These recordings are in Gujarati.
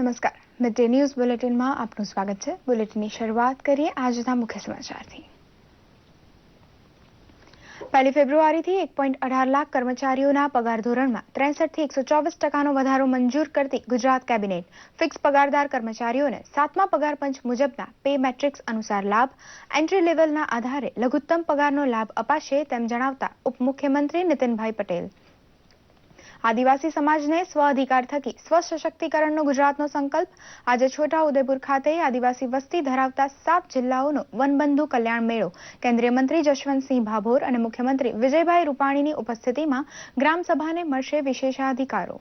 નમસ્કાર, મિડ-ડે ન્યૂઝ બુલેટિનમાં આપનું સ્વાગત છે। બુલેટિનની શરૂઆત કરીએ આજના મુખ્ય સમાચારથી। 1 ફેબ્રુઆરીથી 1.18 લાખ કર્મચારીઓના પગાર ધોરણમાં 63 થી 124% વધારો મંજૂર કરતી ગુજરાત કેબિનેટ ફિક્સ પગારદાર કર્મચારીઓને 7મા પગાર પંચ મુજબના પે મેટ્રિક્સ અનુસાર લાભ એન્ટ્રી લેવલના આધારે લઘુત્તમ પગારનો લાભ અપાશે તેમ જણાવતા ઉપમુખ્યમંત્રી નીતિનભાઈ પટેલ આદિવાસી સમાજને સ્વ અધિકાર થકી સ્વ સશક્તિકરણનો ગુજરાતનો સંકલ્પ આજે છોટાઉદેપુર ખાતે આદિવાસી વસ્તી ધરાવતા 7 જિલ્લાઓનો વનબંધુ કલ્યાણ મેળો કેન્દ્રીય મંત્રી જશવંતસિંહ ભાભોર અને મુખ્યમંત્રી વિજયભાઈ રૂપાણીની ઉપસ્થિતિમાં ગ્રામસભાને મળશે વિશેષાધિકારો।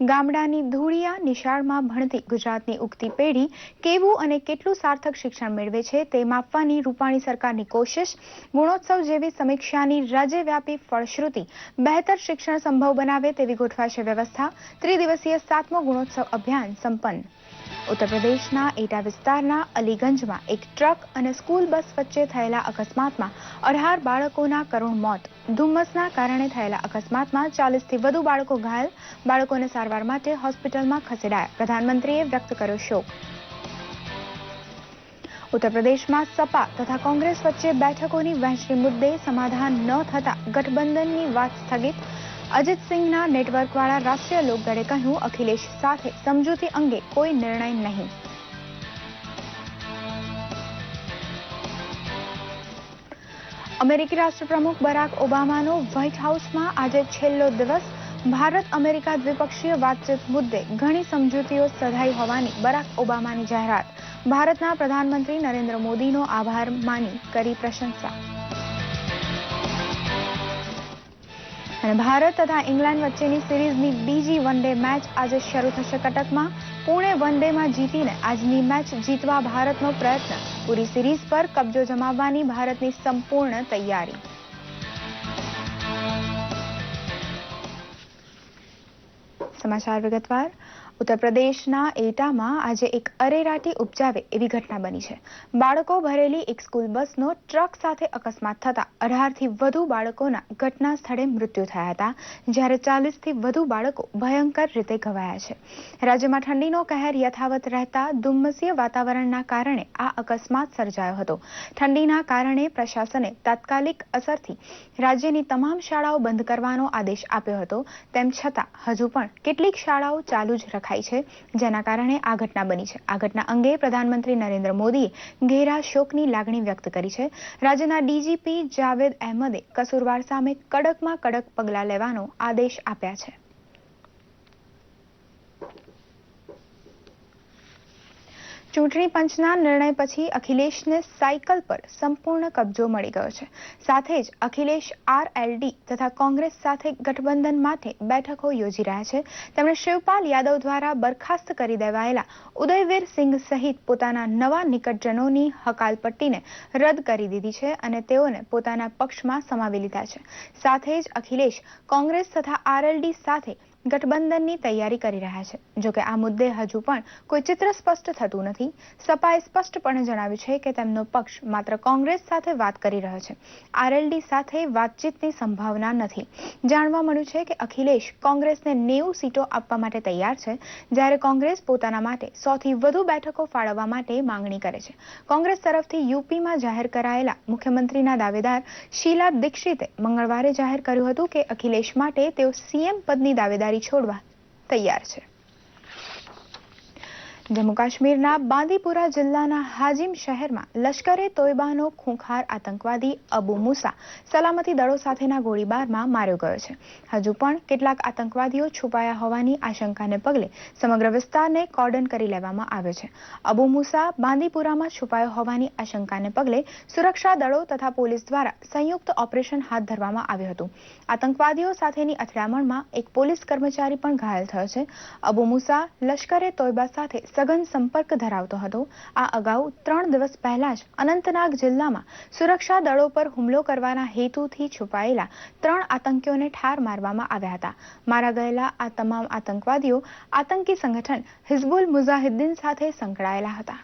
ગામડાની ધૂળિયા નિશાળમાં ભણતી ગુજરાતની ઉગતી પેઢી કેવું અને કેટલું સાર્થક શિક્ષણ મેળવે છે તે માપવાની રૂપાણી સરકારની કોશિશ ગુણોત્સવ જેવી સમીક્ષાની રાજ્યવ્યાપી ફળશ્રુતિ બહેતર શિક્ષણ સંભવ બનાવે તેવી ગોઠવાશે વ્યવસ્થા। ત્રિદિવસીય 7મો ગુણોત્સવ અભિયાન સંપન્ન। ઉત્તર પ્રદેશના એટા વિસ્તારના અલીગંજમાં એક ટ્રક અને સ્કૂલ બસ વચ્ચે થયેલા અકસ્માતમાં 18 બાળકોના કરુણ મોત। ધુમ્મસના કારણે થયેલા અકસ્માતમાં 40થી વધુ બાળકો ઘાયલ, બાળકોને સારવાર માટે હોસ્પિટલમાં ખસેડાયા। પ્રધાનમંત્રીએ વ્યક્ત કર્યો શોક। ઉત્તર પ્રદેશમાં સપા તથા કોંગ્રેસ વચ્ચે બેઠકોની વહેંચણી મુદ્દે સમાધાન ન થતા ગઠબંધનની વાત સ્થગિત। અજીત સિંહના નેટવર્કવાળા રાષ્ટ્રીય લોકદળે કહ્યું, અખિલેશ સાથે સમજૂતી અંગે કોઈ નિર્ણય નહીં। અમેરિકી રાષ્ટ્રપ્રમુખ બરાક ઓબામાનો વ્હાઇટ હાઉસમાં આજે છેલ્લો દિવસ। ભારત અમેરિકા દ્વિપક્ષીય વાતચીત મુદ્દે ઘણી સમજૂતીઓ સધાઈ હોવાની બરાક ઓબામાની જાહેરાત। ભારતના પ્રધાનમંત્રી નરેન્દ્ર મોદીનો આભાર માની કરી પ્રશંસા। અને ભારત તથા ઇંગ્લેન્ડ વચ્ચેની સિરીઝની બીજી વનડે મેચ આજે શરૂ થશે કટકમાં। પુણે વનડેમાં જીતીને આજની મેચ જીતવા ભારતનો પ્રયત્ન। પૂરી સિરીઝ પર કબજો જમાવવાની ભારતની સંપૂર્ણ તૈયારી। સમાચાર વિગતવાર। ઉત્તર પ્રદેશના એટામાં આજે એક અરેરાટી ઉપજાવે એવી ઘટના બની છે। બાળકો ભરેલી એક સ્કૂલ બસનો ટ્રક સાથે અકસ્માત થતા 18થી વધુ બાળકોના ઘટના સ્થળે મૃત્યુ થયા હતા, જ્યારે 40થી વધુ બાળકો ભયંકર રીતે ઘવાયા છે। રાજ્યમાં ઠંડીનો કહેર યથાવત રહેતા ધુમ્મસીય વાતાવરણના કારણે આ અકસ્માત સર્જાયો હતો। ઠંડીના કારણે પ્રશાસને તાત્કાલિક અસરથી રાજ્યની તમામ શાળાઓ બંધ કરવાનો આદેશ આપ્યો હતો, તેમ છતાં હજુ પણ કેટલીક શાળાઓ ચાલુ જ રખાઈ છે, જેના કારણે આ ઘટના બની છે। આ ઘટના અંગે પ્રધાનમંત્રી નરેન્દ્ર મોદીએ ઘેરા શોકની લાગણી વ્યક્ત કરી છે। રાજ્યના ડીજીપી જાવેદ અહેમદે કસૂરવાર સામે કડકમાં કડક પગલાં લેવાનો આદેશ આપ્યા છે। ચૂંટણી પંચના નિર્ણય પછી અખિલેશને સાયકલ પર સંપૂર્ણ કબજો મળી ગયો છે। સાથે જ અખિલેશ આરએલડી તથા કોંગ્રેસ સાથે ગઠબંધન માટે બેઠકો યોજી રહ્યા છે। તેમણે શિવપાલ યાદવ દ્વારા બરખાસ્ત કરી દેવાયેલા ઉદયવીર સિંઘ સહિત પોતાના નવા નિકટજનોની હકાલપટ્ટીને રદ કરી દીધી છે અને તેઓને પોતાના પક્ષમાં સમાવી લીધા છે। સાથે જ અખિલેશ કોંગ્રેસ તથા આરએલડી સાથે ગઠબંધનની તૈયારી કરી રહ્યા છે। જોકે આ મુદ્દે હજુ પણ કોઈ ચિત્ર સ્પષ્ટ થતું નથી। સપાએ સ્પષ્ટપણે જણાવ્યું છે કે તેમનો પક્ષ માત્ર કોંગ્રેસ સાથે વાત કરી રહ્યો છે, આરએલડી સાથે વાતચીતની સંભાવના નથી। જાણવા મળ્યું છે કે અખિલેશ કોંગ્રેસને 90 સીટો આપવા માટે તૈયાર છે, જ્યારે કોંગ્રેસ પોતાના માટે 100થી વધુ બેઠકો ફાળવવા માટે માંગણી કરે છે। કોંગ્રેસ તરફથી યુપીમાં જાહેર કરાયેલા મુખ્યમંત્રીના દાવેદાર શીલા દીક્ષિતે મંગળવારે જાહેર કર્યું હતું કે અખિલેશ માટે તેઓ સીએમ પદની દાવેદારી છોડવા તૈયાર છે। જમ્મુ કાશ્મીરના બાંદીપુરા જિલ્લાના હાજીમ શહેરમાં લશ્કરે તોયબાનો ખૂંખાર આતંકવાદી અબુ મુસા સલામતી દળો સાથેના ગોળીબારમાં માર્યો ગયો છે। હજુ પણ કેટલાક આતંકવાદીઓ છુપાયા હોવાની આશંકાને પગલે સમગ્ર વિસ્તારને કોર્ડન કરી લેવામાં આવ્યો છે। અબુ મુસા બાંદીપુરામાં છુપાયો હોવાની આશંકાને પગલે સુરક્ષા દળો તથા પોલીસ દ્વારા સંયુક્ત ઓપરેશન હાથ ધરવામાં આવ્યું હતું। આતંકવાદીઓ સાથેની અથડામણમાં એક પોલીસ કર્મચારી પણ ઘાયલ થયો છે। અબુ મુસા લશ્કરે તોયબા સાથે સઘન સંપર્ક ધરાવતો હતો। આ અગાઉ 3 દિવસ પહેલા જ અનંતનાગ જિલ્લામાં સુરક્ષા દળો પર હુમલો કરવાના હેતુથી છુપાયેલા 3 આતંકીઓને ઠાર મારવામાં આવ્યા હતા। મારા ગયેલા આ તમામ આતંકવાદીઓ આતંકી સંગઠન હિઝબુલ મુજાહિદ્દીન સાથે સંકળાયેલા હતા।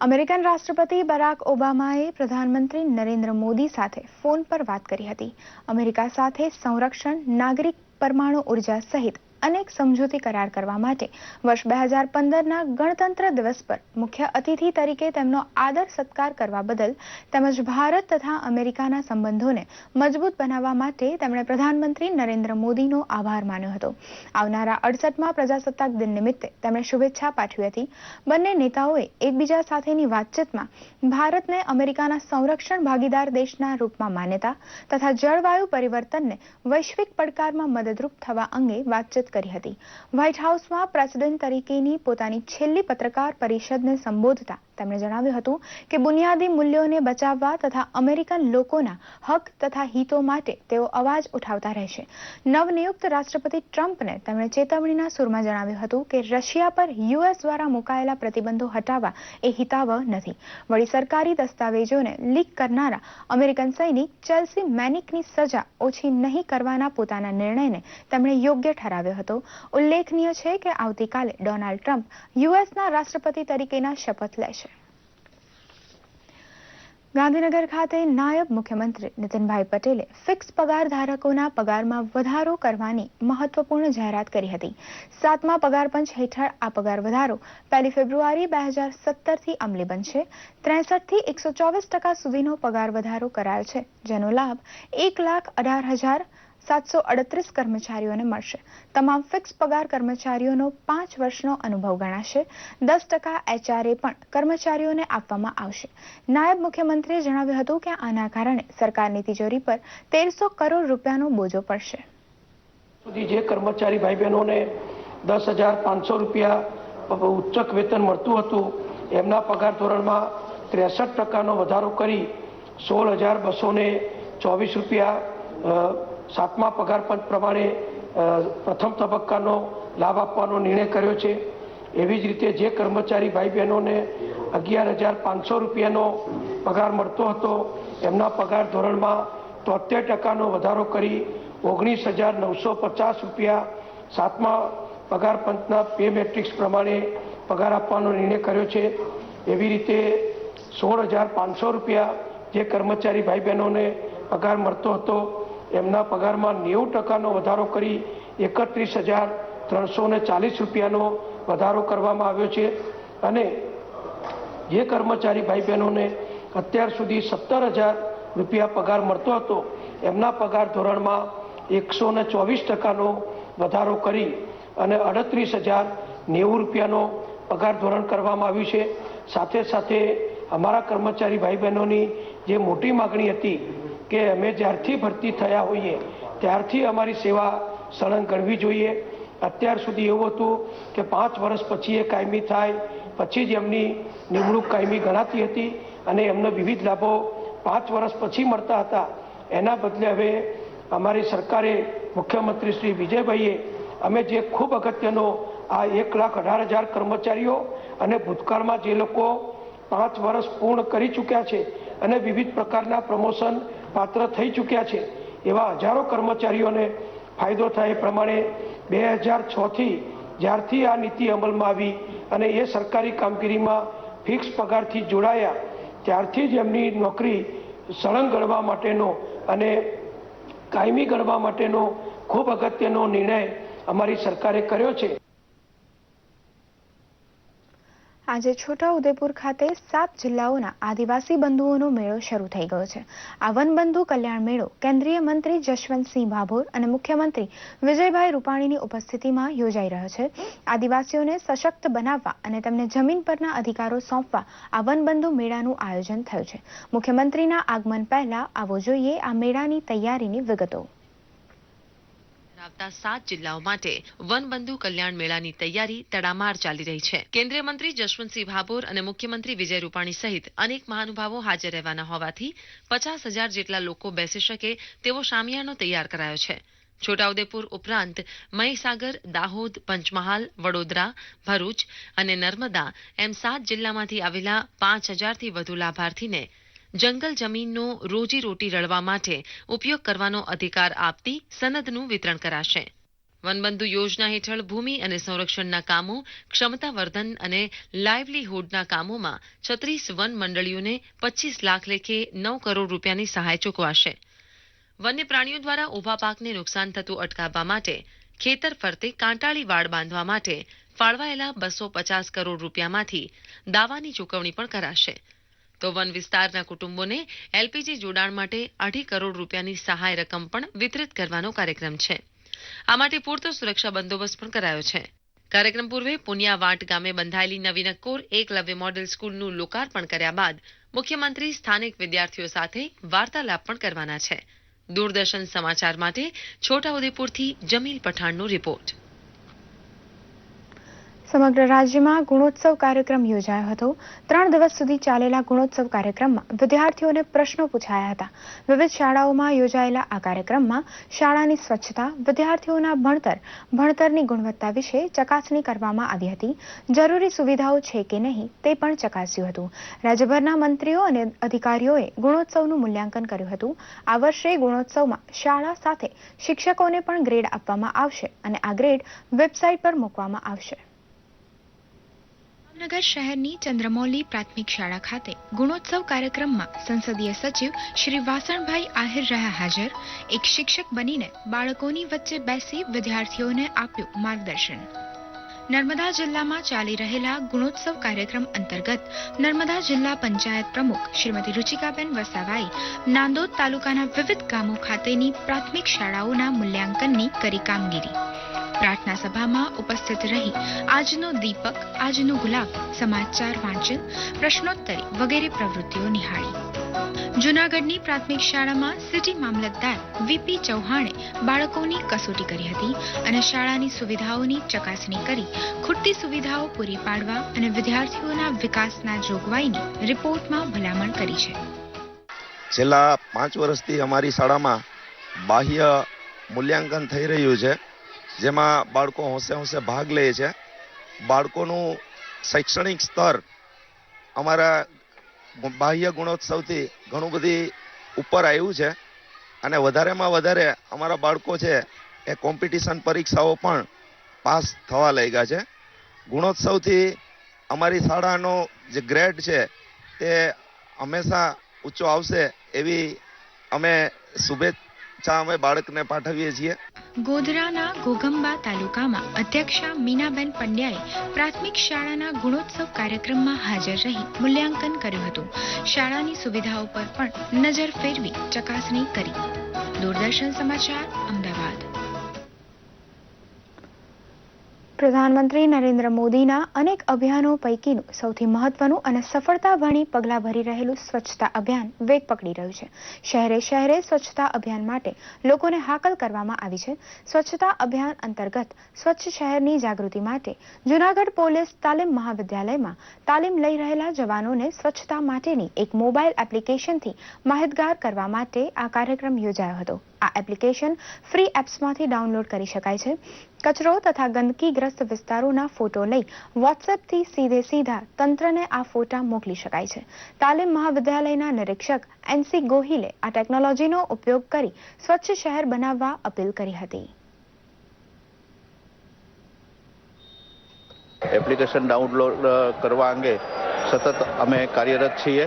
અમેરિકન રાષ્ટ્રપતિ બરાક ઓબામાએ પ્રધાનમંત્રી નરેન્દ્ર મોદી સાથે ફોન પર વાત કરી હતી। અમેરિકા સાથે સંરક્ષણ, નાગરિક પરમાણુ ઉર્જા સહિત અનેક સમજૂતી કરાર કરવા માટે વર્ષ 2015ના ગણતંત્ર દિવસ પર મુખ્ય અતિથિ તરીકે તેમનો આદર સત્કાર કરવા બદલ તેમજ ભારત તથા અમેરિકાના સંબંધોને મજબૂત બનાવવા માટે તેમણે પ્રધાનમંત્રી નરેન્દ્ર મોદીનો આભાર માન્યો હતો. આવનારા 68મા પ્રજાસત્તાક દિન નિમિત્તે તેમણે શુભેચ્છા પાઠવી હતી. બંને નેતાઓએ એકબીજા સાથેની વાતચીતમાં ભારતને અમેરિકાના સંરક્ષણ ભાગીદાર દેશના રૂપમાં માન્યતા તથા જળવાયુ પરિવર્તનને વૈશ્વિક પડકારમાં મદદરૂપ થવા અંગે વાતચીત કરી હતી. વ્હાઇટ હાઉસમાં પ્રેસિડેન્ટ તરીકેની પોતાની છેલ્લી પત્રકાર પરિષદને સંબોધતા તેમણે જણાવ્યું હતું કે બુનિયાદી મૂલ્યોને બચાવવા તથા અમેરિકન લોકોના હક તથા હિતો માટે તેઓ અવાજ ઉઠાવતા રહેશે. નવનિયુક્ત રાષ્ટ્રપતિ ટ્રમ્પને તેમણે ચેતવણીના સૂરમાં જણાવ્યું હતું કે રશિયા પર યુએસ દ્વારા મુકાયેલા પ્રતિબંધો હટાવવા એ હિતાવહ નથી. વળી સરકારી દસ્તાવેજોને લીક કરનારા અમેરિકન સૈનિક ચેલ્સી મેનિકની સજા ઓછી નહીં કરવાના પોતાના નિર્ણયને તેમણે યોગ્ય ઠરાવ્યો હતો. ઉલ્લેખનીય છે કે આવતીકાલે ડોનાલ્ડ ટ્રમ્પ યુએસના રાષ્ટ્રપતિ તરીકેના શપથ લેશે. ગાંધીનગર ખાતે નાયબ મુખ્યમંત્રી નીતિનભાઈ પટેલે ફિક્સ પગાર ધારકોના પગારમાં વધારો કરવાની મહત્વપૂર્ણ જાહેરાત કરી હતી. 7મા પગાર પંચ હેઠળ આ પગાર વધારો 1 ફેબ્રુઆરી 2017થી અમલી બનશે. 63 થી 124% સુધીનો પગાર વધારો કરાયો છે, જેનો લાભ 1,18,738 કર્મચારીઓને મળશે. તમામ ફિક્સ પગાર કર્મચારીઓનો 5 વર્ષનો અનુભવ ગણાશે. 10% HRA પણ કર્મચારીઓને આપવામાં આવશે. નાયબ મુખ્યમંત્રીએ જણાવ્યું હતું કે આના કારણે સરકારની તિજોરી પર 1300 કરોડ રૂપિયાનો બોજો પડશે. જે કર્મચારી ભાઈ બહેનોને 10,500 રૂપિયા ઉચ્ચક વેતન મળતું હતું, એમના પગાર ધોરણમાં 63% વધારો કરી 16,224 રૂપિયા 7મા પગાર પંચ પ્રમાણે પ્રથમ તબક્કાનો લાભ આપવાનો નિર્ણય કર્યો છે. એવી જ રીતે જે કર્મચારી ભાઈ બહેનોને 11,500 રૂપિયાનો પગાર મળતો હતો, એમના પગાર ધોરણમાં 73%નો વધારો કરી 19,950 રૂપિયા 7મા પગાર પંચના પે મેટ્રિક્સ પ્રમાણે પગાર આપવાનો નિર્ણય કર્યો છે. એવી રીતે 16,500 રૂપિયા જે કર્મચારી ભાઈ બહેનોને પગાર મળતો હતો, એમના પગારમાં 90%નો વધારો કરી 31,340 રૂપિયાનો વધારો કરવામાં આવ્યો છે. અને જે કર્મચારી ભાઈ બહેનોને અત્યાર સુધી 17,000 રૂપિયા પગાર મળતો હતો, એમના પગાર ધોરણમાં 124%નો વધારો કરી અને 38,090 રૂપિયાનો પગાર ધોરણ કરવામાં આવ્યું છે. સાથે સાથે અમારા કર્મચારી ભાઈ બહેનોની જે મોટી માગણી હતી કે અમે જ્યારથી ભરતી થયા હોઈએ ત્યારથી અમારી સેવા સળંગ ગણવી જોઈએ. અત્યાર સુધી એવું હતું કે 5 વર્ષ પછી એ કાયમી થાય પછી જ એમની નિમણૂક કાયમી ગણાતી હતી અને એમને વિવિધ લાભો 5 વર્ષ પછી મળતા હતા. એના બદલે હવે અમારી સરકારે, મુખ્યમંત્રી શ્રી વિજયભાઈએ અમે જે ખૂબ અગત્યનો આ 1,18,000 કર્મચારીઓ અને ભૂતકાળમાં જે લોકો 5 વર્ષ પૂર્ણ કરી ચૂક્યા છે અને વિવિધ પ્રકારના પ્રમોશન પાત્ર થઈ ચૂક્યા છે, એવા હજારો કર્મચારીઓને ફાયદો થાય એ પ્રમાણે 2006થી જ્યારથી આ નીતિ અમલમાં આવી અને એ સરકારી કામગીરીમાં ફિક્સ પગારથી જોડાયા ત્યારથી જ એમની નોકરી સળંગ ગણવા માટેનો અને કાયમી ગણવા માટેનો ખૂબ અગત્યનો નિર્ણય અમારી સરકારે કર્યો છે. આજે છોટાઉદેપુર ખાતે 7 જિલ્લાઓના આદિવાસી બંધુઓનો મેળો શરૂ થઈ ગયો છે. આ વનબંધુ કલ્યાણ મેળો કેન્દ્રીય મંત્રી જશવંતસિંહ ભાભોર અને મુખ્યમંત્રી વિજયભાઈ રૂપાણીની ઉપસ્થિતિમાં યોજાઈ રહ્યો છે. આદિવાસીઓને સશક્ત બનાવવા અને તેમને જમીન પરના અધિકારો સોંપવા આ વનબંધુ મેળાનું આયોજન થયું છે. મુખ્યમંત્રીના આગમન પહેલા આવો જોઈએ આ મેળાની તૈયારીની વિગતો. 7 જિલ્લાઓ માટે વનબંધુ કલ્યાણ મેળાની તૈયારી તડામાર ચાલી રહી છે. કેન્દ્રીય મંત્રી જશવંતસિંહ ભાભોર અને મુખ્યમંત્રી વિજય રૂપાણી સહિત અનેક મહાનુભાવો હાજર રહેવાના હોવાથી 50,000 જેટલા લોકો બેસી શકે તેવો શામિયાનો તૈયાર કરાયો છે. છોટાઉદેપુર ઉપરાંત મહીસાગર, દાહોદ, પંચમહાલ, વડોદરા, ભરૂચ અને નર્મદા એમ 7 જિલ્લામાંથી આવેલા 5,000થી વધુ લાભાર્થીને જંગલ જમીનનો રોજીરોટી રળવા માટે ઉપયોગ કરવાનો અધિકાર આપતી સનદનું વિતરણ કરાશે. વનબંધુ યોજના હેઠળ ભૂમિ અને સંરક્ષણના કામો, ક્ષમતાવર્ધન અને લાઇવલીહુડના કામોમાં 36 વન મંડળીઓને 25 લાખ લેખે 9 કરોડ રૂપિયાની સહાય ચૂકવાશે. વન્ય પ્રાણીઓ દ્વારા ઊભા પાકને નુકસાન થતું અટકાવવા માટે ખેતર ફરતે કાંટાળી વાડ બાંધવા માટે ફાળવાયેલા 250 કરોડ રૂપિયામાંથી દાવાની ચૂકવણી પણ કરાશે. તો વન વિસ્તારના કુટુંબોને એલપીજી જોડાણ માટે 2.5 કરોડ રૂપિયાની સહાય રકમ પણ વિતરિત કરવાનો કાર્યક્રમ છે. આ માટે પૂરતો સુરક્ષા બંદોબસ્ત પણ કરાયો છે. કાર્યક્રમ પૂર્વે પુનિયાવાટ ગામે બંધાયેલી નવી નક્કોર એકલવ્ય મોડેલ સ્કૂલનું લોકાર્પણ કર્યા બાદ મુખ્યમંત્રી સ્થાનિક વિદ્યાર્થીઓ સાથે વાર્તાલાપ પણ કરવાના છે. દૂરદર્શન સમાચાર માટે છોટાઉદેપુરથી જમીલ પઠાણનો રિપોર્ટ. સમગ્ર રાજ્યમાં ગુણોત્સવ કાર્યક્રમ યોજાયો હતો. 3 દિવસ સુધી ચાલેલા ગુણોત્સવ કાર્યક્રમમાં વિદ્યાર્થીઓને પ્રશ્નો પૂછાયા હતા. વિવિધ શાળાઓમાં યોજાયેલા આ કાર્યક્રમમાં શાળાની સ્વચ્છતા, વિદ્યાર્થીઓના ભણતરની ગુણવત્તા વિશે ચકાસણી કરવામાં આવી હતી. જરૂરી સુવિધાઓ છે કે નહીં તે પણ ચકાસ્યું હતું. રાજ્યભરના મંત્રીઓ અને અધિકારીઓએ ગુણોત્સવનું મૂલ્યાંકન કર્યું હતું. આ વર્ષે ગુણોત્સવમાં શાળા સાથે શિક્ષકોને પણ ગ્રેડ આપવામાં આવશે અને આ ગ્રેડ વેબસાઇટ પર મૂકવામાં આવશે. જામનગર શહેરની ચંદ્રમૌલી પ્રાથમિક શાળા ખાતે ગુણોત્સવ કાર્યક્રમમાં સંસદીય સચિવ શ્રી વાસણભાઈ આહિર રહ્યા હાજર. એક શિક્ષક બનીને બાળકોની વચ્ચે બેસી વિદ્યાર્થીઓને આપ્યું માર્ગદર્શન. નર્મદા જિલ્લામાં ચાલી રહેલા ગુણોત્સવ કાર્યક્રમ અંતર્ગત નર્મદા જિલ્લા પંચાયત પ્રમુખ શ્રીમતી રુચિકાબેન વસાવાએ નાંદોદ તાલુકાના વિવિધ ગામો ખાતેની પ્રાથમિક શાળાઓના મૂલ્યાંકનની કરી કામગીરી. પ્રાર્થના સભામાં ઉપસ્થિત રહી આજનો દીપક, આજનો ગુલાબ, સમાચાર વાંચન, પ્રશ્નોત્તરી વગેરે પ્રવૃત્તિઓ નિહાળી. જૂનાગઢની પ્રાથમિક શાળામાં સિટી મામલતદાર વીપી ચૌહાણે બાળકોની કસોટી કરી હતી અને શાળાની સુવિધાઓની ચકાસણી કરી ખૂટતી સુવિધાઓ પૂરી પાડવા અને વિદ્યાર્થીઓના વિકાસના જોગવાઈની રિપોર્ટમાં ભલામણ કરી છે. છેલ્લા 5 વર્ષથી અમારી શાળામાં બાહ્ય મૂલ્યાંકન થઈ રહ્યું છે, જેમાં બાળકો હોંશે ભાગ લે છે. બાળકોનું શૈક્ષણિક સ્તર અમારા બાહ્ય ગુણોત્સવથી ઘણું બધી ઉપર આવ્યું છે અને વધારેમાં વધારે અમારા બાળકો છે એ કોમ્પિટિશન પરીક્ષાઓ પણ પાસ થવા લાગ્યા છે. ગુણોત્સવથી અમારી શાળાનો જે ગ્રેડ છે તે હંમેશા ઊંચો આવશે એવી અમે શુભેચ્છા અમે બાળકને પાઠવીએ છીએ. ગોધરાના ગોગંબા તાલુકામાં અધ્યક્ષા મીનાબેન પંડ્યાએ પ્રાથમિક શાળાના ગુણોત્સવ કાર્યક્રમમાં હાજર રહી મૂલ્યાંકન કર્યું હતું. શાળાની સુવિધાઓ પર પણ નજર ફેરવી ચકાસણી કરી. દૂરદર્શન સમાચાર, અમદાવાદ. પ્રધાનમંત્રી નરેન્દ્ર મોદીના અનેક અભિયાનો પૈકીનું સૌથી મહત્વનું અને સફળતાભરી પગલાં ભરી રહેલું સ્વચ્છતા અભિયાન વેગ પકડી રહ્યું છે. શહેરે શહેરે સ્વચ્છતા અભિયાન માટે લોકોને હાકલ કરવામાં આવી છે. સ્વચ્છતા અભિયાન અંતર્ગત સ્વચ્છ શહેરની જાગૃતિ માટે જૂનાગઢ પોલીસ તાલીમ મહાવિદ્યાલયમાં તાલીમ લઈ રહેલા જવાનોને સ્વચ્છતા માટેની એક મોબાઈલ એપ્લિકેશનથી માહિતગાર કરવા માટે આ કાર્યક્રમ યોજાયો હતો. આ એપ્લિકેશન ફ્રી એપ્સમાંથી ડાઉનલોડ કરી શકાય છે. કચરો તથા ગંદકીગ્રસ્ત વિસ્તારોના ફોટો લઈ વોટ્સએપથી સીધા તંત્રને આ ફોટા મોકલી શકાય છે. તાલીમ મહાવિદ્યાલયના નિરીક્ષક એનસી ગોહિલે આ ટેકનોલોજીનો ઉપયોગ કરી સ્વચ્છ શહેર બનાવવા અપીલ કરી હતી. એપ્લિકેશન ડાઉનલોડ કરવા અંગે સતત અમે કાર્યરત છીએ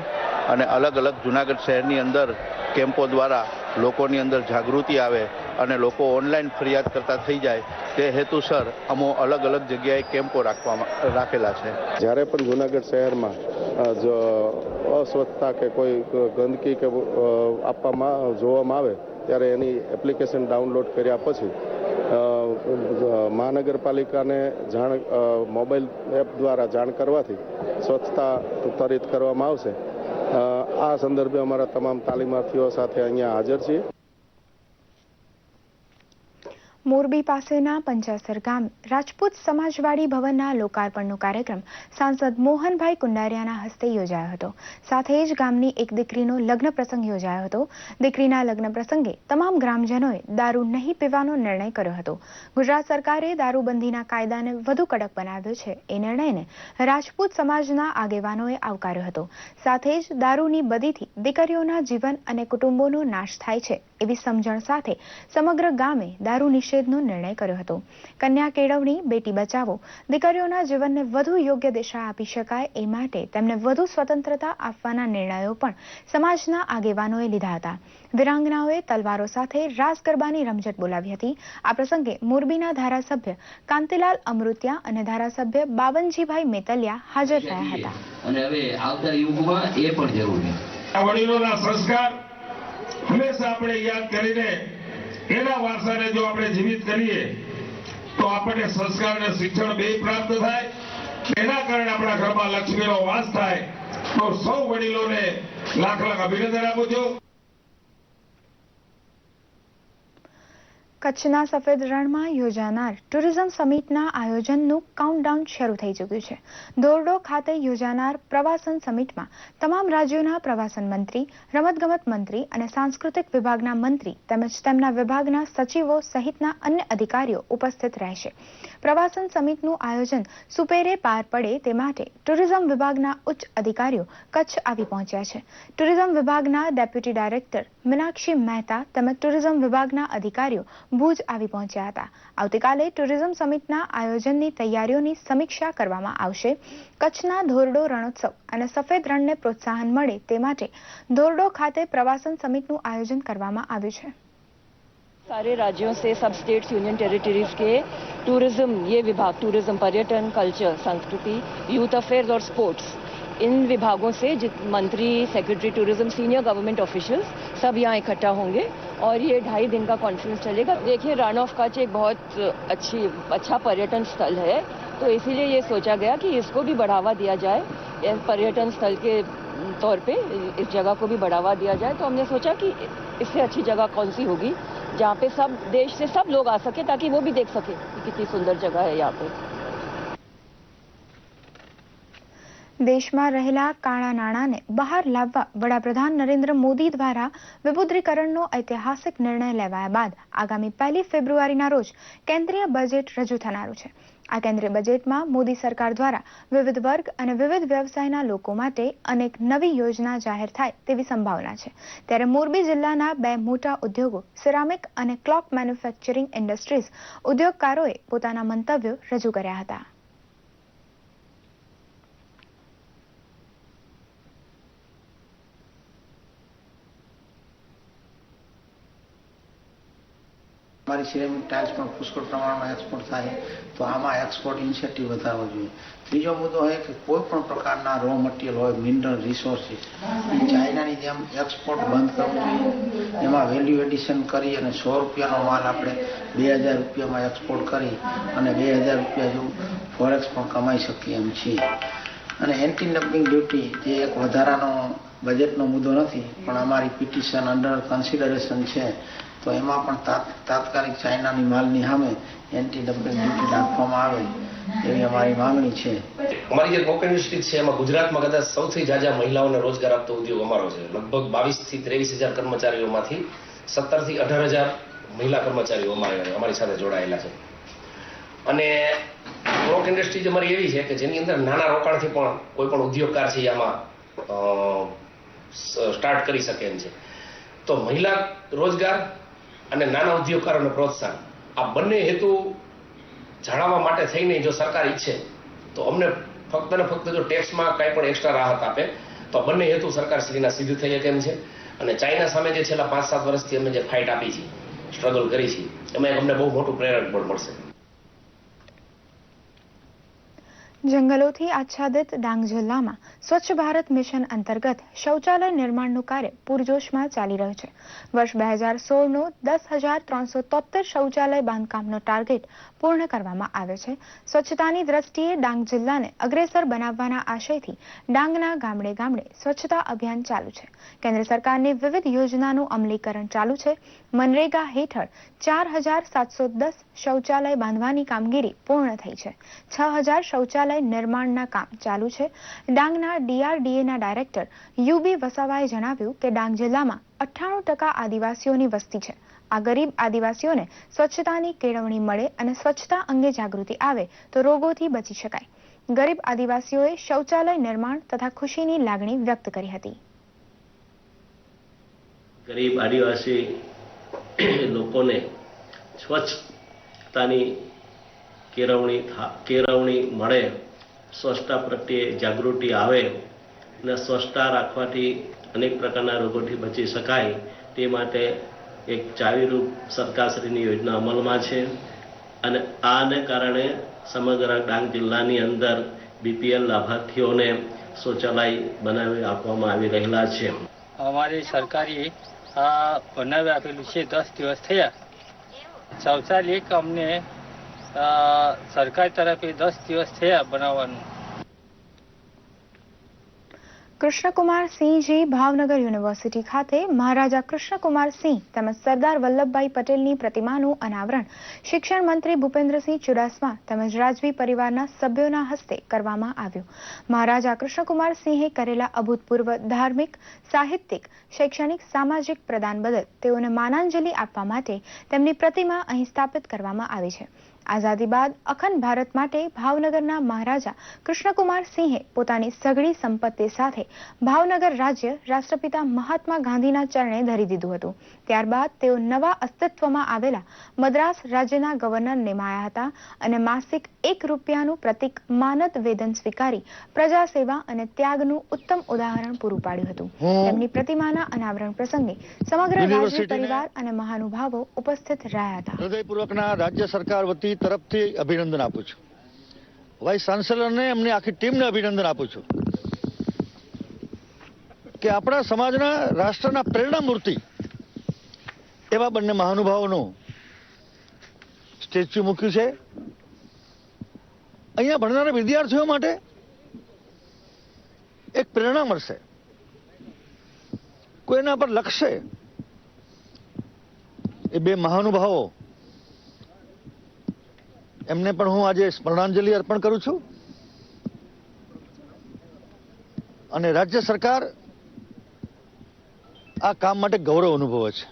અને અલગ અલગ જૂનાગઢ શહેરની અંદર કેમ્પો દ્વારા લોકોની અંદર જાગૃતિ આવે અને લોકો ઓનલાઈન ફરિયાદ કરતા થઈ જાય તે હેતુસર અમો અલગ અલગ જગ્યાએ કેમ્પો રાખેલા છે. જ્યારે પણ જૂનાગઢ શહેરમાં જો અસ્વચ્છતા કે કોઈ ગંદકી કે જોવામાં આવે ત્યારે એની એપ્લિકેશન ડાઉનલોડ કર્યા પછી મહાનગરપાલિકાને મોબાઈલ એપ દ્વારા જાણ કરવાથી સ્વચ્છતા ત્વરિત કરવામાં આવશે. આ સંદર્ભે અમારા તમામ તાલીમાર્થીઓ સાથે અહીંયા હાજર છીએ. મોરબી પાસેના પંચાસર ગામે રાજપૂત સમાજવાડી ભવનના લોકાર્પણનો કાર્યક્રમ સાંસદ મોહનભાઈ કુંડારિયાના હસ્તે યોજાયો હતો. સાથે જ ગામની એક દીકરીનો લગ્ન પ્રસંગ યોજાયો હતો. દીકરીના લગ્ન પ્રસંગે તમામ ગ્રામજનોએ દારૂ નહીં પીવાનો નિર્ણય કર્યો હતો. ગુજરાત સરકારે દારૂબંધીના કાયદાને વધુ કડક બનાવ્યો છે. એ નિર્ણયને રાજપૂત સમાજના આગેવાનોએ આવકાર્યો હતો. સાથે જ દારૂની બદીથી દીકરીઓના જીવન અને કુટુંબોનો નાશ થાય છે એવી સમજણ સાથે સમગ્ર ગામે દારૂ નિષેધ નિષેધનો નિર્ણય કર્યો હતો. કન્યા કેળવણી, બેટી બચાવો, દીકરીઓના જીવનને વધુ યોગ્ય દિશા આપી શકાય એ માટે તેમને વધુ સ્વતંત્રતા આપવાના નિર્ણયો પણ સમાજના આગેવાનોએ લીધા હતા. વિરાંગનાઓએ તલવારો સાથે રાસ ગરબાની રમઝટ બોલાવી હતી. આ પ્રસંગે મોરબીના ધારાસભ્ય કાંતિલાલ અમૃતિયા અને ધારાસભ્ય બાવનજીભાઈ મેતલિયા હાજર રહ્યા હતા. અને હવે આવતા યુગમાં એ પણ જરૂરી આ વડીલોના સંસ્કાર હંમેશા આપણે યાદ કરીને એના વારસાને જો આપણે જીવિત કરીએ તો આપણને સંસ્કાર અને શિક્ષણ બે પ્રાપ્ત થાય. એના કારણે આપણા ઘરમાં લક્ષ્મીનો વાસ થાય. તો સૌ વડીલોને લાખ લાખ અભિનંદન આપું છું. કચ્છના સફેદ રણમાં યોજાનાર ટુરિઝમ સમિટના આયોજનનું કાઉન્ટડાઉન શરૂ થઈ ચૂક્યું છે. ધોરડો ખાતે યોજાનાર પ્રવાસન સમિટમાં તમામ રાજ્યોના પ્રવાસન મંત્રી, રમતગમત મંત્રી અને સાંસ્કૃતિક વિભાગના મંત્રી તેમજ તેમના વિભાગના સચિવો સહિતના અન્ય અધિકારીઓ ઉપસ્થિત રહેશે. પ્રવાસન સમિટનું આયોજન સુપેરે પાર પડે તે માટે ટુરિઝમ વિભાગના ઉચ્ચ અધિકારીઓ કચ્છ આવી પહોંચ્યા છે. ટુરિઝમ વિભાગના ડેપ્યુટી ડાયરેક્ટર મીનાક્ષી મહેતા તેમજ ટુરિઝમ વિભાગના અધિકારીઓ ભુજ આવી પહોંચ્યા હતા. આવતીકાલે ટુરિઝમ સમિટના આયોજનની તૈયારીઓની સમીક્ષા કરવામાં આવશે. કચ્છના ધોરડો રણોત્સવ અને સફેદ રણને પ્રોત્સાહન મળે તે માટે ધોરડો ખાતે પ્રવાસન સમિટનું આયોજન કરવામાં આવ્યું છે. सारे राज्यों से सब स्टेट्स यूनियन टेरिटरीज के टूरिज्म ये विभाग टूरिज्म, पर्यटन, कल्चर, संस्कृति, यूथ अफेयर्स और स्पोर्ट्स इन विभागों से मंत्री, secretary tourism, senior government officials सब यहाँ इकट्ठा होंगे और ये 2.5 दिन का कॉन्फ्रेंस चलेगा. देखिए रन ऑफ कच्छ एक बहुत अच्छा पर्यटन स्थल है, तो इसीलिए ये सोचा गया कि इसको भी बढ़ावा दिया जाए. पर्यटन स्थल के तौर पे इस जगह को भी बढ़ावा दिया जाए. तो हमने सोचा कि इससे अच्छी जगह कौन सी होगी जहाँ पे सब देश से सब लोग आ सके ताकि वो भी देख सके कि कितनी सुंदर जगह है यहाँ पे. દેશમાં રહેલા કાળા નાણાંને બહાર લાવવા વડાપ્રધાન નરેન્દ્ર મોદી દ્વારા વિમુદ્રીકરણનો ઐતિહાસિક નિર્ણય લેવાયા બાદ આગામી 1 ફેબ્રુઆરીના રોજ કેન્દ્રીય બજેટ રજૂ થનારું છે. આ કેન્દ્રીય બજેટમાં મોદી સરકાર દ્વારા વિવિધ વર્ગ અને વિવિધ વ્યવસાયના લોકો માટે અનેક નવી યોજના જાહેર થાય તેવી સંભાવના છે. ત્યારે મોરબી જિલ્લાના 2 મોટા ઉદ્યોગો સિરામિક અને ક્લોક મેન્યુફેક્ચરિંગ ઇન્ડસ્ટ્રીઝ ઉદ્યોગકારોએ પોતાના મંતવ્યો રજૂ કર્યા હતા. हमारी सिरेमिक टाइल्स पर पुष्कળ પ્રમાણમાં એક્સપોર્ટ થાય તો આમાં એક્સપોર્ટ ઇનિશિયેટિવ વધારવો જોઈએ. બીજો મુદ્દો છે કે કોઈ પણ પ્રકારના રો મટીરિયલ હોય, મિનરલ રિસોર્સિસ, ચાઇનાની જેમ એક્સપોર્ટ બંધ કરવું જોઈએ. એમાં વેલ્યુ એડિશન કરી અને 100 રૂપિયાનો માલ આપણે 2000 રૂપિયામાં એક્સપોર્ટ કરી અને 2000 રૂપિયા જેવું ફોરેક્સ પણ કમાઈ શકીએ એમ છીએ. અને એન્ટી ડમ્પિંગ ડ્યુટી જે એક વધારાનો બજેટનો મુદ્દો નથી પણ અમારી પિટિશન અંડર કન્સિડરેશન છે, તો એમાં પણ તાત્કાલિક ચાઇનાની માલની સામે એન્ટી ડમ્પિંગ ડ્યુટી નાખવામાં આવે એવી અમારી માંગણી છે. અમારી જે કોક ઇન્ડસ્ટ્રી છે એમાં ગુજરાતમાં કદાચ સૌથી ઝાઝા મહિલાઓને રોજગાર આપતો ઉદ્યોગ અમારો છે. લગભગ 22 થી 23 હજાર કર્મચારીઓમાંથી 17 થી 18 હજાર મહિલા કર્મચારીઓ અમારી સાથે જોડાયેલા છે. અને કોક ઇન્ડસ્ટ્રી અમારી એવી છે કે જેની અંદર નાના રોકાણથી પણ કોઈ પણ ઉદ્યોગકાર છે આમાં સ્ટાર્ટ કરી શકે એમ છે. તો મહિલા રોજગાર અને નાના ઉદ્યોગકારોને પ્રોત્સાહન આ બંને હેતુ જાળવવા માટે થઈને જો સરકાર ઈચ્છે તો અમને ફક્ત ને ફક્ત જો ટેક્સમાં કાંઈ પણ એક્સ્ટ્રા રાહત આપે તો બંને હેતુ સરકારશ્રીના સિદ્ધ થઈ શકે એમ છે. અને ચાઇના સામે જે છેલ્લા 5-7 વર્ષથી અમે જે ફાઇટ આપી છે, સ્ટ્રગલ કરી છે, એમાં અમને બહુ મોટું પ્રેરક બળ મળશે. જંગલોથી આચ્છાદિત ડાંગ જિલ્લામાં સ્વચ્છ ભારત મિશન અંતર્ગત શૌચાલય નિર્માણનું કાર્ય પૂરજોશમાં ચાલી રહ્યું છે. વર્ષ 2016નો 10,373 શૌચાલય બાંધકામનો ટાર્ગેટ પૂર્ણ કરવામાં આવ્યો છે. સ્વચ્છતાની દ્રષ્ટિએ ડાંગ જિલ્લાને અગ્રેસર બનાવવાના આશયથી ડાંગના ગામડે ગામડે સ્વચ્છતા અભિયાન ચાલુ છે. કેન્દ્ર સરકારની વિવિધ યોજનાનું અમલીકરણ ચાલુ છે. મનરેગા હેઠળ 4,710 શૌચાલય બાંધવાની કામગીરી પૂર્ણ થઈ છે. 6,000 શૌચાલય નિર્માણના કામ ચાલુ છે. ડાંગના DRDAના ડાયરેક્ટર યુબી વસાવાએ જણાવ્યું કે ડાંગ જિલ્લામાં 98% આદિવાસીઓની વસ્તી છે. આ ગરીબ આદિવાસીઓને સ્વચ્છતાની કેળવણી મળે અને સ્વચ્છતા અંગે જાગૃતિ આવે તો રોગોથી બચી શકાય. ગરીબ આદિવાસીઓએ શૌચાલય નિર્માણ તથા ખુશીની લાગણી વ્યક્ત કરી હતી. ગરીબ આદિવાસી લોકોને સ્વચ્છ સ્વચ્છતાની કેળવણી મળે, સ્વચ્છતા પ્રત્યે જાગૃતિ આવે અને સ્વચ્છતા રાખવાથી અનેક પ્રકારના રોગોથી બચી શકાય તે માટે એક ચાવીરૂપ સરકારશ્રીની યોજના અમલમાં છે. અને આને કારણે સમગ્ર ડાંગ જિલ્લાની અંદર BPL લાભાર્થીઓને શૌચાલય બનાવી આપવામાં આવી રહેલા છે. અમારી સરકારી આ બનાવી આપેલું છે. 10 દિવસ થયા. શૌચાલય એક અમને સરકાર તરફથી 10 દિવસ થયા બનાવવાનું. કૃષ્ણકુમાર સિંહજી ભાવનગર યુનિવર્સિટી ખાતે મહારાજા કૃષ્ણકુમાર સિંહ તેમજ સરદાર વલ્લભભાઈ પટેલની પ્રતિમાનું અનાવરણ શિક્ષણ મંત્રી ભૂપેન્દ્રસિંહ ચુડાસમા તેમજ રાજવી પરિવારના સભ્યોના હસ્તે કરવામાં આવ્યું. મહારાજા કૃષ્ણકુમાર સિંહે કરેલા અભૂતપૂર્વ ધાર્મિક, સાહિત્યિક, શૈક્ષણિક, સામાજિક પ્રદાન બદલ તેઓને માનાંજલિ આપવા માટે તેમની પ્રતિમા અહીં સ્થાપિત કરવામાં આવી છે. આઝાદી બાદ અખંડ ભારત માટે ભાવનગરના મહારાજા કૃષ્ણકુમાર સિંહે પોતાની સઘળી સંપત્તિ સાથે ભાવનગર રાજ્ય રાષ્ટ્રપિતા મહાત્મા ગાંધીના ચરણે ધરી દીધું હતું. ત્યારબાદ તેઓ નવા અસ્તિત્વમાં આવેલા મદ્રાસ રાજ્યના ગવર્નર નિમાયા હતા અને માસિક ₹1 પ્રતિક માનદ વેતન સ્વીકારી પ્રજા સેવા અને ત્યાગનું ઉત્તમ ઉદાહરણ પૂરું પાડ્યું હતું. તેમની પ્રતિમાના અનાવરણ પ્રસંગે સમગ્ર રાજવી પરિવાર અને મહાનુભાવો ઉપસ્થિત રહ્યા હતા. હૃદયપૂર્વકના રાજ્ય સરકાર વતી તરફથી અભિનંદન આપું છું. વાઇસ ચાન્સેલરને એમની આખી ટીમને અભિનંદન આપું છું કે આપણા સમાજના રાષ્ટ્રના પ્રેરણા મૂર્તિ એવા બંને મહાનુભાવોનું સ્ટેચ્યુ મૂક્યું છે. અહીંયા ભણનારા વિદ્યાર્થીઓ માટે એક પ્રેરણા મળશે, કોઈના પર લખશે. એ બે મહાનુભાવો એમને પણ હું આજે સ્મરણાંજલિ અર્પણ કરું છું. અને રાજ્ય સરકાર આ કામ માટે ગૌરવ અનુભવે છે.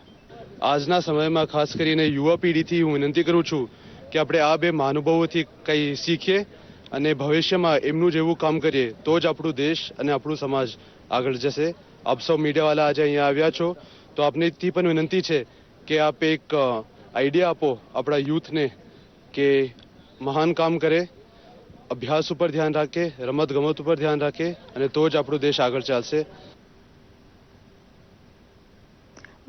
આજના સમયમાં ખાસ કરીને યુવા પેઢીથી હું વિનંતી કરું છું કે આપણે આ બે મહાનુભાવોથી કંઈ શીખીએ અને ભવિષ્યમાં એમનું જેવું કામ કરીએ તો જ આપણું દેશ અને આપણું સમાજ આગળ જશે. આપ સૌ મીડિયાવાળા આજે અહીંયા આવ્યા છો તો આપનેથી પણ વિનંતી છે કે આપ એક આઈડિયા આપો આપણા યુથને કે મહાન કામ કરે, અભ્યાસ ઉપર ધ્યાન રાખે, રમત ગમત ઉપર ધ્યાન રાખે અને તો જ આપણો દેશ આગળ ચાલશે.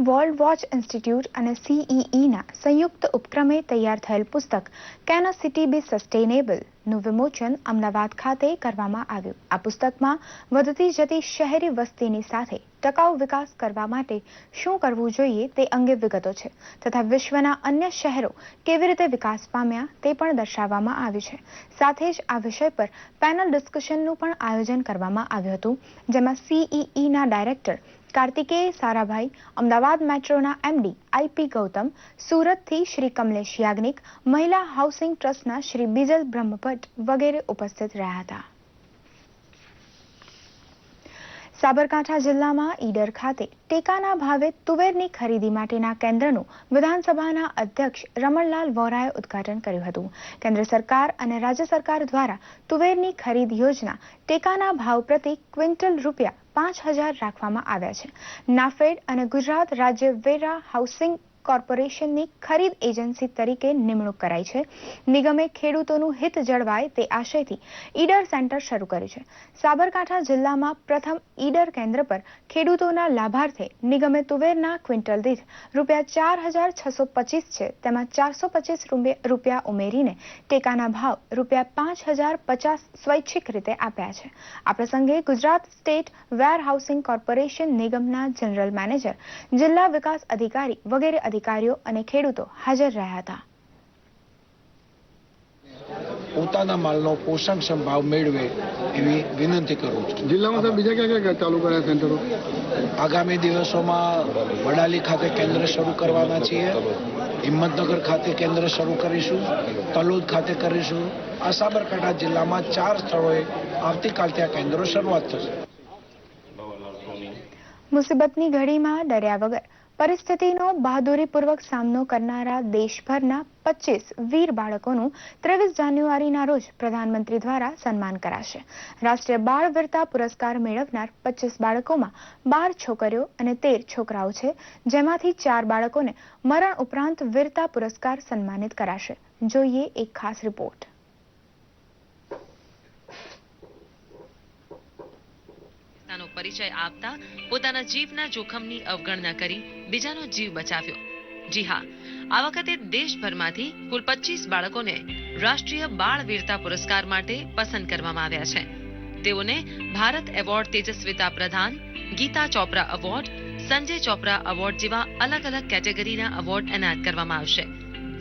વર્લ્ડ વોચ ઇન્સ્ટિટ્યૂટ અને CEEના સંયુક્ત ઉપક્રમે તૈયાર થયેલ પુસ્તક can a city be sustainable નું વિમોચન અમદાવાદ ખાતે કરવામાં આવ્યું. આ પુસ્તકમાં વધતી જતી શહેરી વસ્તીની સાથે ટકાઉ વિકાસ કરવા માટે શું કરવું જોઈએ તે અંગે વિગતો છે તથા વિશ્વના અન્ય શહેરો કેવી રીતે વિકાસ પામ્યા તે પણ દર્શાવવામાં આવ્યું છે. સાથે જ આ વિષય પર પેનલ ડિસ્કશનનું પણ આયોજન કરવામાં આવ્યું હતું, જેમાં CEEના ડાયરેક્ટર કાર્તિકેય સારાભાઈ, અમદાવાદ મેટ્રોના MD IP ગૌતમ, સુરતથી શ્રી કમલેશ યાજ્ઞિક, મહિલા હાઉસિંગ ટ્રસ્ટના શ્રી બીજલ બ્રહ્મભટ્ટ વગેરે ઉપસ્થિત રહ્યા હતા. સાબરકાંઠા જિલ્લામાં ઈડર ખાતે ટેકાના ભાવે તુવેરની ખરીદી માટેના કેન્દ્રનું વિધાનસભાના અધ્યક્ષ રમણલાલ વોરાએ ઉદ્ઘાટન કર્યું હતું. કેન્દ્ર સરકાર અને રાજ્ય સરકાર દ્વારા તુવેરની ખરીદ યોજના ટેકાના ભાવ પ્રતિ ક્વિન્ટલ ₹5,000 રાખવામાં આવ્યા છે. નાફેડ અને ગુજરાત રાજ્ય વેરા હાઉસિંગ કોર્પોરેશનની ખરીદ એજન્સી તરીકે નિમણૂક કરાઈ છે. નિગમે ખેડૂતોનું હિત જળવાય તે આશયથી ઈડર સેન્ટર શરૂ કર્યું છે. સાબરકાંઠા જિલ્લામાં પ્રથમ ઈડર કેન્દ્ર પર ખેડૂતોના લાભાર્થે નિગમે તુવેરના ક્વિન્ટલ દીઠ ₹4,625 છે, તેમાં ₹425 ઉમેરીને ટેકાના ભાવ ₹5,050 સ્વૈચ્છિક રીતે આપ્યા છે. આ પ્રસંગે ગુજરાત સ્ટેટ વેર હાઉસિંગ કોર્પોરેશન નિગમના જનરલ મેનેજર, જિલ્લા વિકાસ અધિકારી વગેરે અધિકારીઓ અને ખેડૂતો હાજર રહ્યા હતા. પોતાના માલનો પોષણક્ષમ ભાવ મેળવે એવી વિનંતી કરું છું. જિલ્લામાં સર બીજા ક્યાં ચાલુ કર્યા સેન્ટરો? આગામી દિવસોમાં વડાલી ખાતે કેન્દ્ર શરૂ કરવાના છીએ, હિંમતનગર ખાતે કેન્દ્ર શરૂ કરીશું, તલોદ ખાતે કરીશું. આ સાબરકાંઠા જિલ્લામાં 4 સ્થળોએ આવતીકાલથી આ કેન્દ્રો શરૂઆત થશે. મુસીબતની ઘડીમાં ડર્યા વગર પરિસ્થિતિનો બહાદુરીપૂર્વક સામનો કરનારા દેશભરના 25 વીર બાળકોનું 23 જાન્યુઆરીના રોજ પ્રધાનમંત્રી દ્વારા સન્માન કરાશે. રાષ્ટ્રીય બાળ વીરતા પુરસ્કાર મેળવનાર 25 બાળકોમાં 12 છોકરીઓ અને 13 છોકરાઓ છે, જેમાંથી 4 બાળકોને મરણ ઉપરાંત વીરતા પુરસ્કાર સન્માનિત કરાશે. જોઈએ એક ખાસ રિપોર્ટ. પરિચય આપતા પોતાના જીવના જોખમની અવગણના કરી બીજાનો જીવ બચાવ્યો. જી હા, આ વખતે દેશભરમાંથી કુલ 25 બાળકોને રાષ્ટ્રીય બાળ વીરતા પુરસ્કાર માટે પસંદ કરવામાં આવ્યા છે. તેઓને ભારત એવોર્ડ તેજસ્વીતા પ્રધાન, ગીતા ચોપરા એવોર્ડ, સંજય ચોપરા એવોર્ડ જેવા અલગ અલગ કેટેગરીના એવોર્ડ એનાયત કરવામાં આવશે.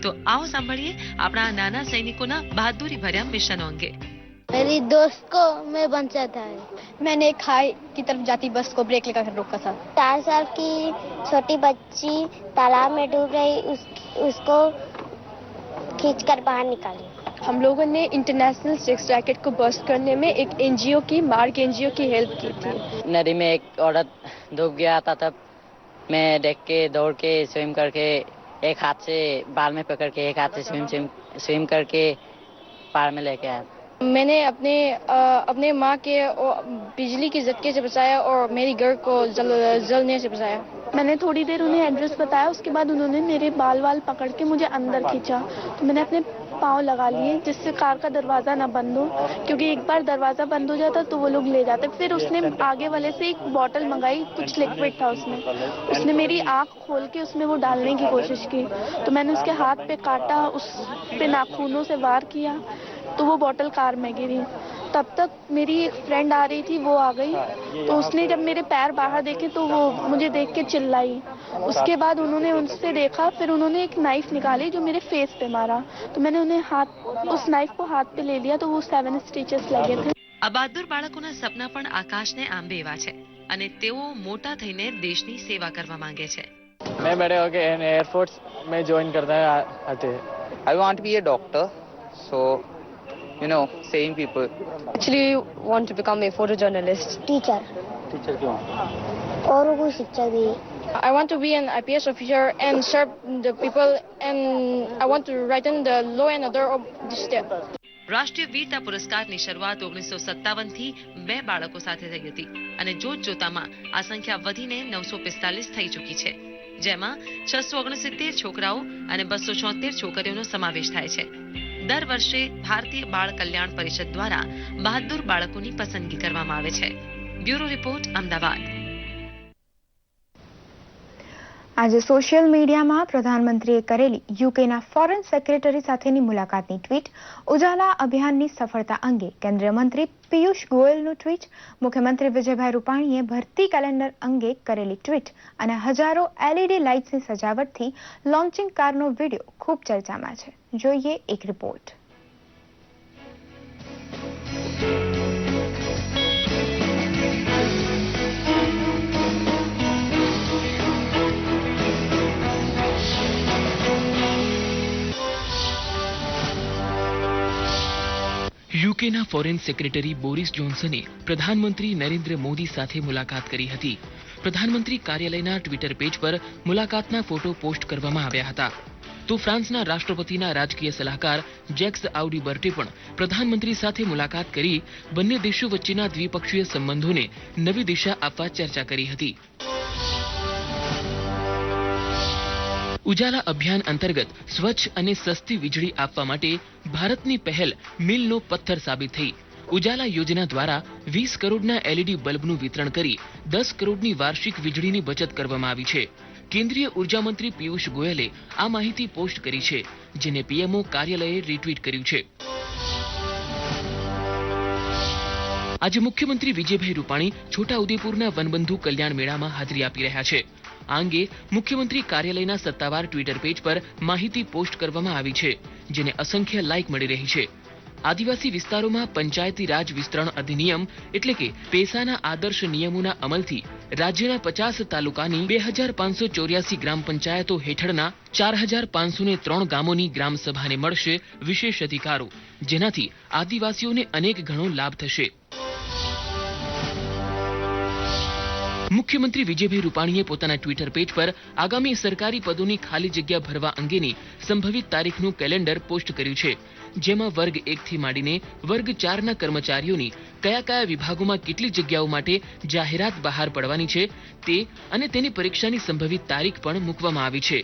તો આવો સાંભળીએ આપણા નાના સૈનિકોના બહાદુરી ભર્યા મિશનો અંગે. मेरी दोस्त को मैं बचा था. मैंने एक खाई की तरफ जाती बस को ब्रेक लगाकर रोका था. 4 साल की छोटी बच्ची तालाब में डूब रही, उसको खींचकर बाहर निकाली. हम लोगों ने इंटरनेशनल सेक्स रैकेट को बस्ट करने में एक एनजीओ की मार्ग एनजीओ की हेल्प की थी. नदी में एक औरत डूब गया था, तब मैं देख के दौड़ के स्विम करके एक हाथ से बाल में पकड़ के एक हाथ से स्विम करके पार में लेके आया. मैंने अपने माँ के बिजली के झटके से बचाया और मेरी घर को जलने से बचाया. मैंने थोड़ी देर उन्हें एड्रेस बताया, उसके बाद उन्होंने मेरे बाल पकड़ के मुझे अंदर खींचा. तो मैंने अपने पाँव लगा लिए जिससे कार का दरवाजा ना बंद हो, क्योंकि एक बार दरवाजा बंद हो जाता तो वो लोग ले जाते. फिर उसने आगे वाले से एक बोतल मंगाई, कुछ लिक्विड था उसने मेरी आँख खोल के उसमें वो डालने की कोशिश की. तो मैंने उसके हाथ पे काटा, उस पे नाखूनों से वार किया, तो वो बोतल कार में गिरी. तब तक मेरी एक फ्रेंड आ रही थी, वो आ गई. तो उसने जब मेरे पैर बाहर देखे तो वो मुझे देख के चिल्लाई. उसके बाद उन्होंने उनसे देखा, फिर उन्होंने एक नाइफ निकाली जो मेरे फेस पे मारा. तो मैंने उन्हें उस नाइफ को हाथ पे ले लिया, तो वो 7 स्टिचेस लगे थे. આ બહાદુર બાળકોના સપના પણ આકાશને આંબે એવા છે અને તેઓ મોટા થઈને દેશની સેવા કરવા માંગે છે. मैं बड़े होके एयरफोर्स में ज्वाइन करना आते हैं. I want to be a doctor, so saving people. Actually want to become a photojournalist. Teacher क्यों? औरों को शिक्षा दी. I want to be an IPS officer and serve the people, and I want to write in the law and order of the state. રાષ્ટ્રીય વીરતા પુરસ્કારની શરૂઆત 1957 થી 2 બાળકો સાથે થઈ હતી અને જોતજોતામાં આ સંખ્યા વધીને 945 થઈ ચૂકી છે, જેમાં 669 છોકરાઓ અને 276 છોકરીઓનો સમાવેશ થાય છે. દર વર્ષે ભારતીય બાળ કલ્યાણ પરિષદ દ્વારા બહાદુર બાળકોની પસંદગી કરવામાં આવે છે. Bureau report, Ahmedabad. આજે સોશિયલ મીડિયામાં પ્રધાનમંત્રીએ કરેલી યુકેના ફોરેન સેક્રેટરી સાથેની મુલાકાતની ટ્વીટ, ઉજાલા અભિયાનની સફળતા અંગે કેન્દ્રીય મંત્રી પિયુષ ગોયલનું ટ્વીટ, મુખ્યમંત્રી વિજયભાઈ રૂપાણીએ ભરતી કેલેન્ડર અંગે કરેલી ટ્વીટ અને હજારો LED લાઇટ્સની સજાવટથી લોન્ચિંગ કારનો વિડીયો ખૂબ ચર્ચામાં છે. જોઈએ એક રિપોર્ટ. યુકેના ફોરેન સેક્રેટરી બોરિસ જોન્સને પ્રધાનમંત્રી નરેન્દ્ર મોદી સાથે મુલાકાત કરી હતી. પ્રધાનમંત્રી કાર્યાલયના ટ્વિટર પેજ પર મુલાકાતના ફોટો પોસ્ટ કરવામાં આવ્યા હતા. તો ફ્રાન્સના રાષ્ટ્રપતિના રાજકીય સલાહકાર જેક્સ આઉડી બર્ટે પણ પ્રધાનમંત્રી સાથે મુલાકાત કરી બંને દેશો વચ્ચેના દ્વિપક્ષીય સંબંધોને નવી દિશા આપવા ચર્ચા કરી હતી. ઉજાલા અભિયાન અંતર્ગત સ્વચ્છ અને સસ્તી વીજળી આપવા માટે ભારતની પહેલ મીલનો પથ્થર સાબિત થઈ. ઉજાલા યોજના દ્વારા 20 કરોડના LED બલ્બનું વિતરણ કરી 10 કરોડની વાર્ષિક વીજળીની બચત કરવામાં આવી છે. કેન્દ્રીય ઉર્જા મંત્રી પિયુષ ગોયલે આ માહિતી પોસ્ટ કરી છે, જેને પીએમઓ કાર્યાલયે રીટ્વીટ કર્યું છે. આજે મુખ્યમંત્રી વિજયભાઈ રૂપાણી છોટાઉદેપુરના વનબંધુ કલ્યાણ મેળામાં હાજરી આપી રહ્યા છે. આ અંગે મુખ્યમંત્રી કાર્યાલયના સત્તાવાર ટ્વિટર પેજ પર માહિતી પોસ્ટ કરવામાં આવી છે, જેને અસંખ્ય લાઇક મળી રહી છે. આદિવાસી વિસ્તારોમાં પંચાયતી રાજ વિસ્તરણ અધિનિયમ એટલે કે પેસાના આદર્શ નિયમોના અમલથી રાજ્યના 50 તાલુકાની 2584 ગ્રામ પંચાયતો હેઠળના 4503 ગામોની ગ્રામ સભાને મળશે વિશેષ અધિકારો, જેનાથી આદિવાસીઓને અનેક ગણો લાભ થશે. મુખ્યમંત્રી વિજયભાઈ રૂપાણીએ પોતાના ટ્વિટર પેજ પર આગામી સરકારી પદોની ખાલી જગ્યા ભરવા અંગેની સંભવિત તારીખનું કેલેન્ડર પોસ્ટ કર્યું છે, જેમાં વર્ગ 1 થી માંડીને વર્ગ 4 ના કર્મચારીઓની કયા વિભાગોમાં કેટલી જગ્યાઓ માટે જાહેરાત બહાર પડવાની છે તે અને તેની પરીક્ષાની સંભવિત તારીખ પણ મૂકવામાં આવી છે.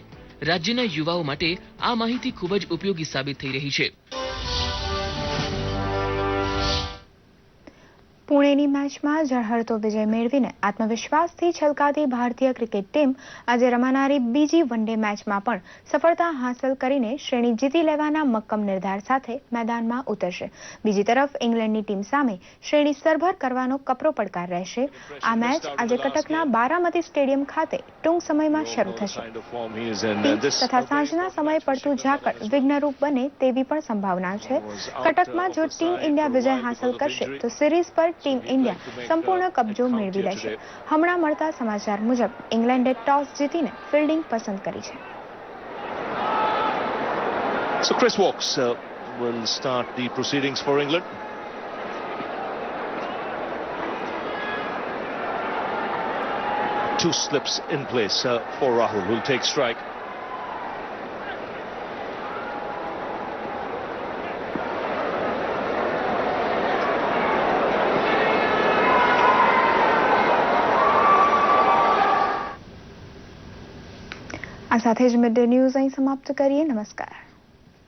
રાજ્યના યુવાઓ માટે આ માહિતી ખૂબ જ ઉપયોગી સાબિત થઈ રહી છે. પુણેની મેચમાં ઝળહળતો વિજય મેળવીને આત્મવિશ્વાસથી છલકાતી ભારતીય ક્રિકેટ ટીમ આજે રમાનારી બીજી વનડે મેચમાં પણ સફળતા હાંસલ કરીને શ્રેણી જીતી લેવાના મક્કમ નિર્ધાર સાથે મેદાનમાં ઉતરશે. બીજી તરફ ઇંગ્લેન્ડની ટીમ સામે શ્રેણી સરભર કરવાનો કપરો પડકાર રહેશે. આ મેચ આજે કટકના બારામતી સ્ટેડિયમ ખાતે ટૂંક સમયમાં શરૂ થશે. તથા સાંજના સમયે પડતું ઝાકળ વિઘ્નરૂપ બને તેવી પણ સંભાવના છે. કટકમાં જો ટીમ ઇન્ડિયા વિજય હાંસલ કરશે તો સિરીઝ પર ટીમ ઇન્ડિયા સંપૂર્ણ કબજો મેળવી લેશે. હમણાં મળતા સમાચાર મુજબ ઇંગ્લેન્ડે ટોસ જીતીને ફિલ્ડિંગ પસંદ કરી છે. So Chris Woakes will start the proceedings for England. Two slips in place for Rahul, who'll take strike. આ સાથે જ મિડ ડે ન્યૂઝ અહીં સમાપ્ત કરીએ. નમસ્કાર.